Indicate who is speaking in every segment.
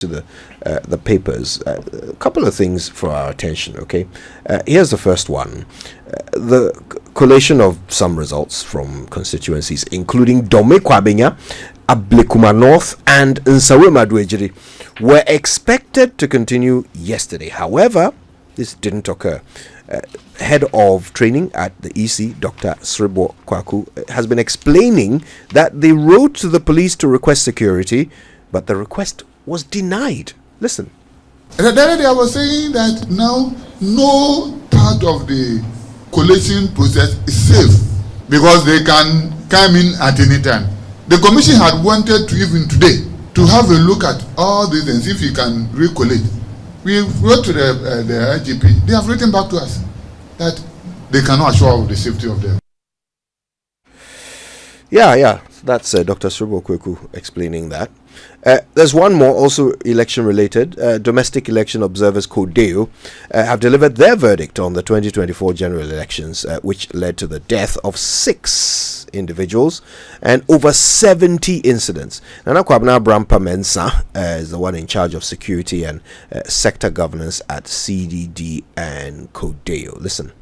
Speaker 1: to the papers, a couple of things for our attention. Okay, here's the first one: the collation of some results from constituencies, including Dome Kwabenya, Ablekuma North, and Nsawema Dwejiri, were expected to continue yesterday. However, this didn't occur. Head of training at the EC, Dr. Sribo Kwaku, has been explaining that they wrote to the police to request security, but the request was denied. Listen.
Speaker 2: The other day I was saying that now no part of the collation process is safe because they can come in at any time. The commission had wanted to even today to have a look at all these and see if we can recollate. We wrote to the IGP. They have written back to us that they cannot assure of the safety of them.
Speaker 1: Yeah. That's Dr. Sribo Kwaku explaining that. There's one more, also election related. Domestic election observers CODEO have delivered their verdict on the 2024 general elections, which led to the death of 6 individuals and over 70 incidents. Nana Kwabena Brampa Mensa is the one in charge of security and sector governance at CDD and CODEO. Listen.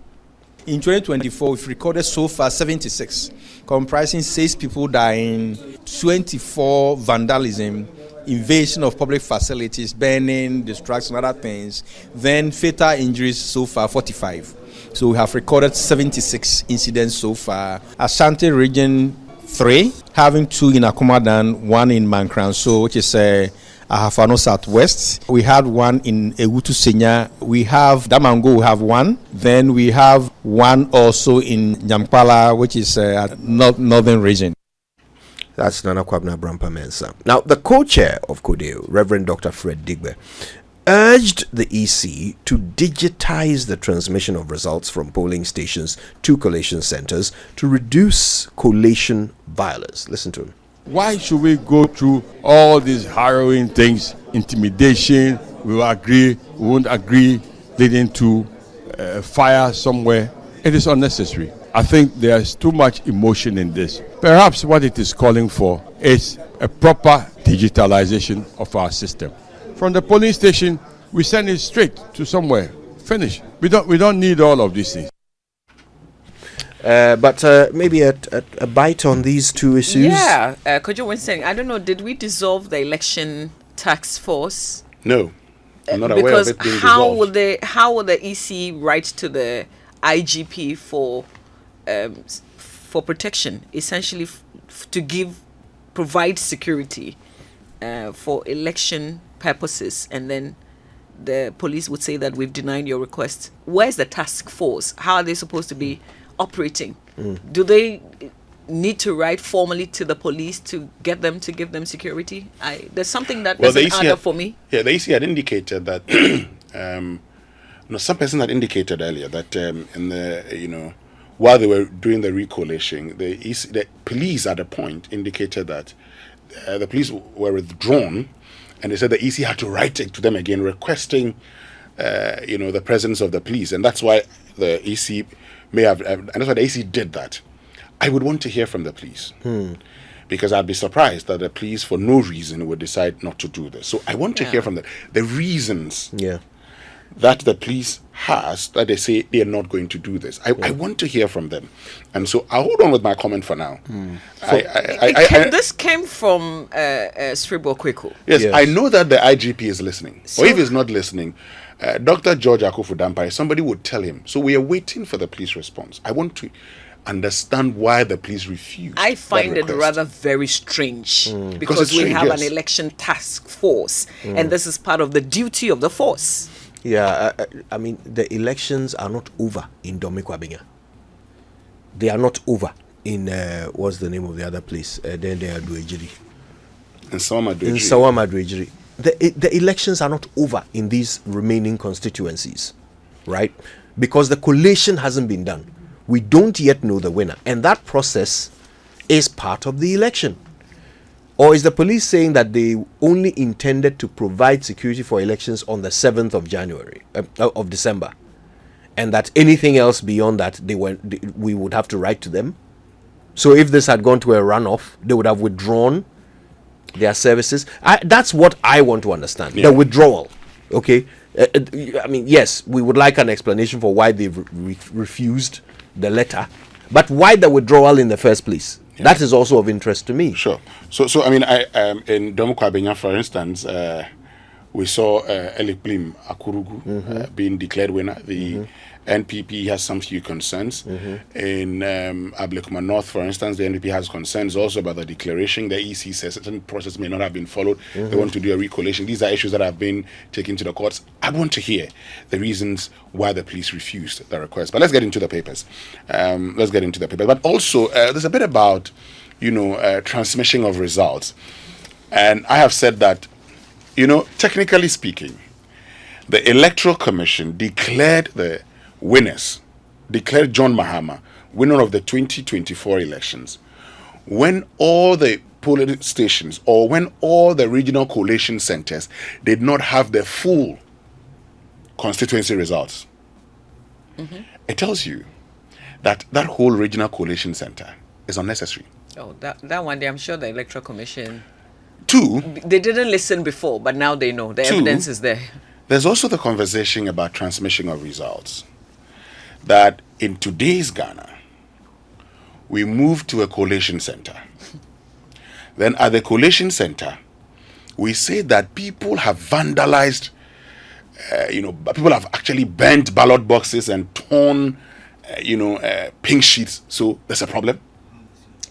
Speaker 3: In 2024, we've recorded so far 76, comprising 6 people dying, 24 vandalism, invasion of public facilities, burning, destruction, other things. Then fatal injuries so far 45. So we have recorded 76 incidents so far. Ashanti region 3, having 2 in Akumadan, 1 in Mankranso, which is Ahafano Southwest. We had 1 in Ewutu Senya. We have Damango, we have 1. Then we have 1 also in Nyampala, which is northern region.
Speaker 1: That's Nana Kwabena Brampa Mensa. Now, the co-chair of CODEO, Reverend Dr. Fred Digbe, urged the EC to digitize the transmission of results from polling stations to collation centers to reduce collation violence. Listen to him.
Speaker 4: Why should we go through all these harrowing things, intimidation, we will agree, we won't agree, leading to fire somewhere? It is unnecessary. I think there's too much emotion in this. Perhaps what it is calling for is a proper digitalization of our system. From the polling station, we send it straight to somewhere. Finish. We don't need all of these things.
Speaker 1: But maybe a bite on these 2 issues.
Speaker 5: Yeah, Kojo was saying, I don't know, did we dissolve the election task force?
Speaker 6: No, I'm not aware of it being dissolved.
Speaker 5: How will the EC write to the IGP for protection, essentially to provide security for election purposes, and then the police would say that we've denied your request? Where's the task force? How are they supposed to be operating? Do they need to write formally to the police to get them to give them security? There's something that doesn't add up for me.
Speaker 6: Yeah, the EC had indicated that some person had indicated earlier that in the while they were doing the recollation, the police at a point indicated that the police were withdrawn, and they said the EC had to write it to them again requesting the presence of the police, and that's why the EC may have, and that's why the EC did that. I would want to hear from the police, because I'd be surprised that the police, for no reason, would decide not to do this. So I want to hear from the reasons that the police has that they say they are not going to do this. I want to hear from them, and so I'll hold on with my comment for now.
Speaker 5: This came from Sribo Kwaku.
Speaker 6: Yes, I know that the IGP is listening, or if he's not listening, Dr. George Akufo-Dampare, somebody would tell him. So we are waiting for the police response. I want to understand why the police refused.
Speaker 5: I find it rather very strange because we have an election task force, and this is part of the duty of the force.
Speaker 1: Yeah, I mean, the elections are not over in Dome Kwabenya. They are not over in, what's the name of the other place? Then they are Dwejiri.
Speaker 6: In Sawama
Speaker 1: Dwejiri. The elections are not over in these remaining constituencies, right? Because the collation hasn't been done. We don't yet know the winner. And that process is part of the election. Or is the police saying that they only intended to provide security for elections on the 7th of December? And that anything else beyond that, we would have to write to them? So if this had gone to a runoff, they would have withdrawn their services. That's what I want to understand.
Speaker 6: Yeah.
Speaker 1: The withdrawal. Okay. I mean, yes, we would like an explanation for why they've refused the letter, but why the withdrawal in the first place? Yeah. That is also of interest to me.
Speaker 6: Sure. So I mean, in Domokwa, for instance, we saw Elik Blim Akurugu being declared winner. The NPP has some few concerns. In Ablekuma North, for instance, the NPP has concerns also about the declaration. The EC says certain process may not have been followed. They want to do a recollation. These are issues that have been taken to the courts. I want to hear the reasons why the police refused the request. But let's get into the papers. But also, there's a bit about, transmission of results. And I have said that, technically speaking, the Electoral Commission declared John Mahama winner of the 2024 elections when all the polling stations or when all the regional collation centers did not have the full constituency results. It tells you that whole regional collation center is unnecessary.
Speaker 5: Oh, that one day, I'm sure the Electoral Commission...
Speaker 6: Two,
Speaker 5: they didn't listen before, but now they know. The evidence is there.
Speaker 6: There's also the conversation about transmission of results. That in today's Ghana, we move to a collation center. Then at the collation center, we say that people have vandalized, people have actually burnt ballot boxes and torn, pink sheets. So there's a problem.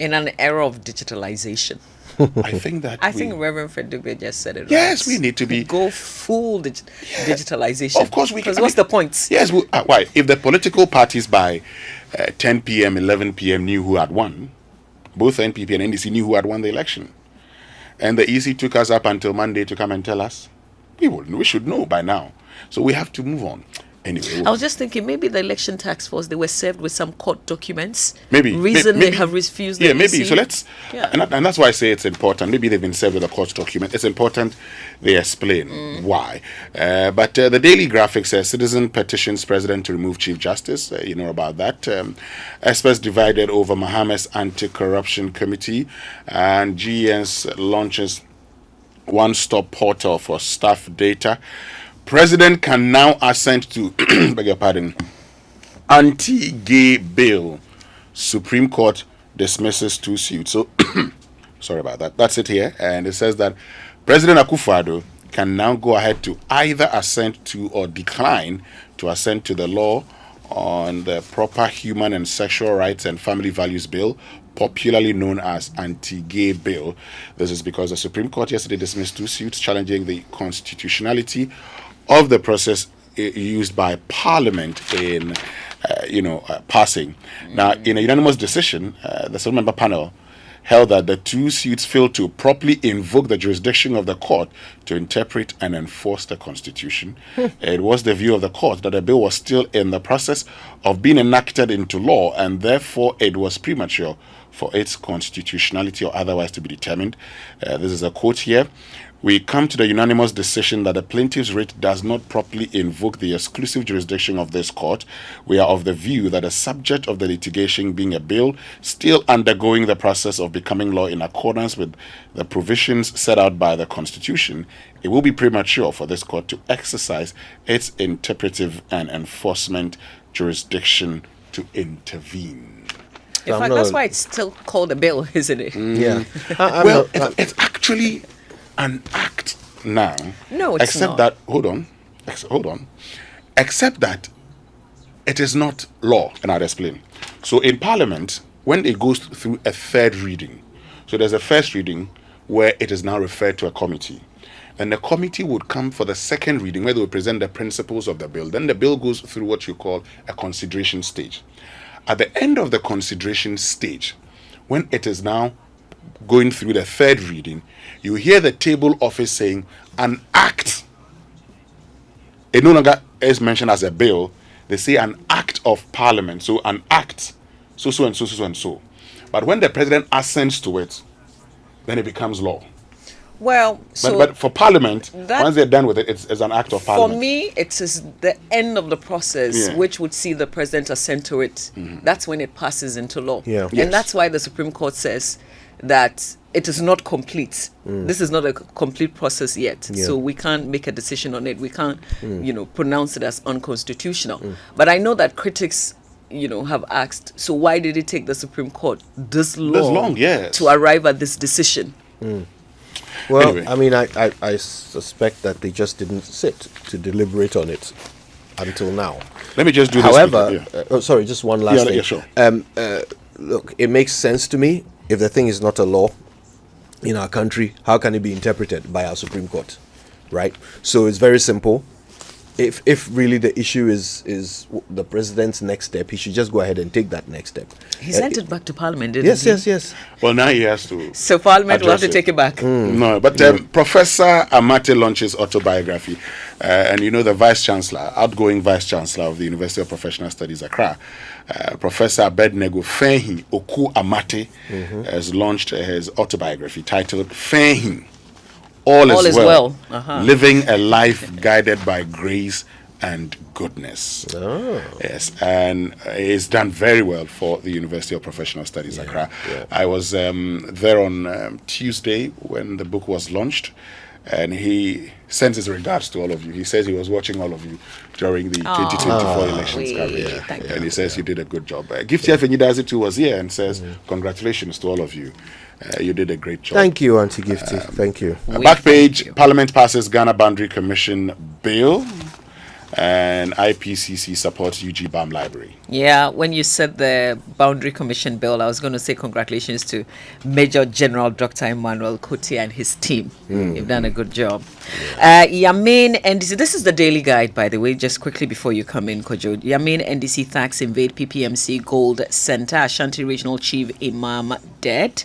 Speaker 5: In an era of digitalization.
Speaker 6: I think
Speaker 5: Reverend Fred Dugbe just said it.
Speaker 6: Yes,
Speaker 5: right.
Speaker 6: we need to be
Speaker 5: go full digitalization.
Speaker 6: Of course,
Speaker 5: because what's the point?
Speaker 6: Yes, why? If the political parties by 10 p.m., 11 p.m. knew who had won, both NPP and NDC knew who had won the election, and the EC took us up until Monday to come and tell us, we should know by now. So we have to move on. Anyway,
Speaker 5: I was just thinking maybe the election task force, they were served with some court documents.
Speaker 6: Maybe
Speaker 5: they have refused.
Speaker 6: Yeah, maybe. So let's, and that's why I say it's important. Maybe they've been served with a court document. It's important they explain why. But the Daily Graphic says citizen petitions president to remove Chief Justice. You know about that. Experts divided over Mahama's anti-corruption committee, and GENS launches one-stop portal for staff data. President can now assent to, beg your pardon, anti-gay bill. Supreme Court dismisses 2 suits. So, sorry about that. That's it here. And it says that President Akufo-Addo can now go ahead to either assent to or decline to assent to the law on the Proper Human and Sexual Rights and Family Values Bill, popularly known as anti-gay bill. This is because the Supreme Court yesterday dismissed 2 suits challenging the constitutionality of the process used by Parliament in, passing. Now, in a unanimous decision, the 7-member panel held that the 2 suits failed to properly invoke the jurisdiction of the court to interpret and enforce the Constitution. It was the view of the court that the bill was still in the process of being enacted into law, and therefore it was premature for its constitutionality or otherwise to be determined. This is a quote here. We come to the unanimous decision that the plaintiff's writ does not properly invoke the exclusive jurisdiction of this court. We are of the view that the subject of the litigation being a bill still undergoing the process of becoming law in accordance with the provisions set out by the Constitution, it will be premature for this court to exercise its interpretive and enforcement jurisdiction to intervene.
Speaker 5: In fact, that's why it's still called a bill, isn't it?
Speaker 1: Yeah.
Speaker 6: It's actually an act now.
Speaker 5: No, it's
Speaker 6: except
Speaker 5: not.
Speaker 6: That hold on. Except that it is not law, and I'll explain. So in Parliament, when it goes through a 3rd reading, so there's a first reading where it is now referred to a committee. And the committee would come for the 2nd reading where they will present the principles of the bill. Then the bill goes through what you call a consideration stage. At the end of the consideration stage, when it is now going through the 3rd reading, you hear the table office saying an act. It no longer is mentioned as a bill. They say an act of Parliament. So an act, so and so. But when the president assents to it, then it becomes law.
Speaker 5: Well,
Speaker 6: but for Parliament, once they're done with it, it's an act of Parliament.
Speaker 5: For me, it is the end of the process which would see the president assent to it. That's when it passes into law.
Speaker 1: Yeah.
Speaker 5: And that's why the Supreme Court says that it is not complete. This is not a complete process yet.
Speaker 1: Yeah.
Speaker 5: So we can't make a decision on it. We can't, pronounce it as unconstitutional. But I know that critics, have asked, so why did it take the Supreme Court this long,
Speaker 6: yes.
Speaker 5: to arrive at this decision?
Speaker 1: Well,
Speaker 6: Anyway.
Speaker 1: I mean, I suspect that they just didn't sit to deliberate on it until now.
Speaker 6: Let me just do this.
Speaker 1: However,
Speaker 6: quickly,
Speaker 1: sorry, just one last thing.
Speaker 6: Yeah, sure.
Speaker 1: Look, it makes sense to me. If the thing is not a law in our country, how can it be interpreted by our Supreme Court, right? So it's very simple. If really the issue is the president's next step, he should just go ahead and take that next step.
Speaker 5: He sent it back to Parliament, didn't
Speaker 1: Yes,
Speaker 5: he?
Speaker 1: yes.
Speaker 6: Well, now he has to.
Speaker 5: So Parliament will have to
Speaker 6: address
Speaker 5: take it back.
Speaker 6: No, but Professor Amate launches autobiography, and the Vice Chancellor, outgoing Vice Chancellor of the University of Professional Studies, Accra, Professor Abednego Fehin Oku Amate, has launched his autobiography titled Fehin, All is Well, Living a Life Guided by Grace and Goodness.
Speaker 1: Oh.
Speaker 6: Yes, and he's done very well for the University of Professional Studies, Accra.
Speaker 1: Yeah.
Speaker 6: I was there on Tuesday when the book was launched, and he sends his regards to all of you. He says he was watching all of you during the 2024 elections coverage,
Speaker 5: thank you.
Speaker 6: and he says you did a good job. Gifty Afenyidazitu was here and says congratulations to all of you. You did a great job.
Speaker 1: Thank you, Auntie Gifty. Thank you.
Speaker 6: Back page, Parliament passes Ghana Boundary Commission bill, and IPCC supports UG BAM Library.
Speaker 5: Yeah, when you said the Boundary Commission bill, I was going to say congratulations to Major General Dr. Emmanuel Kuti and his team. You've done a good job. Yamin NDC, this is the daily guide, by the way, just quickly before you come in, Kojo. Yamin NDC thugs invade PPMC Gold Center, Ashanti Regional Chief Imam dead.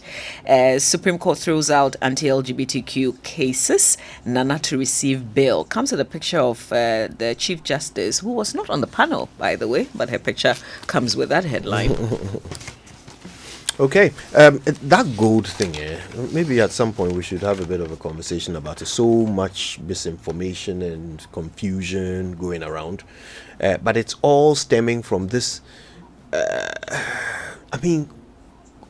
Speaker 5: Supreme Court throws out anti-LGBTQ cases. Nana to receive bail. Comes with a picture of the Chief Justice, who was not on the panel, by the way, but her picture comes with that headline.
Speaker 1: Okay, that gold thing, maybe at some point we should have a bit of a conversation about it. So much misinformation and confusion going around, but it's all stemming from this,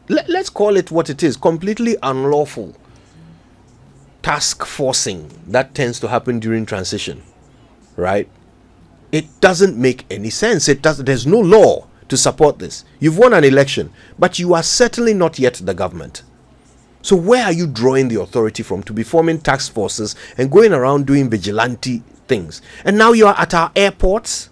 Speaker 1: let's call it what it is, completely unlawful task forcing that tends to happen during transition, right? It doesn't make any sense. There's no law to support this. You've won an election, but you are certainly not yet the government. So where are you drawing the authority from to be forming task forces and going around doing vigilante things? And now you are at our airports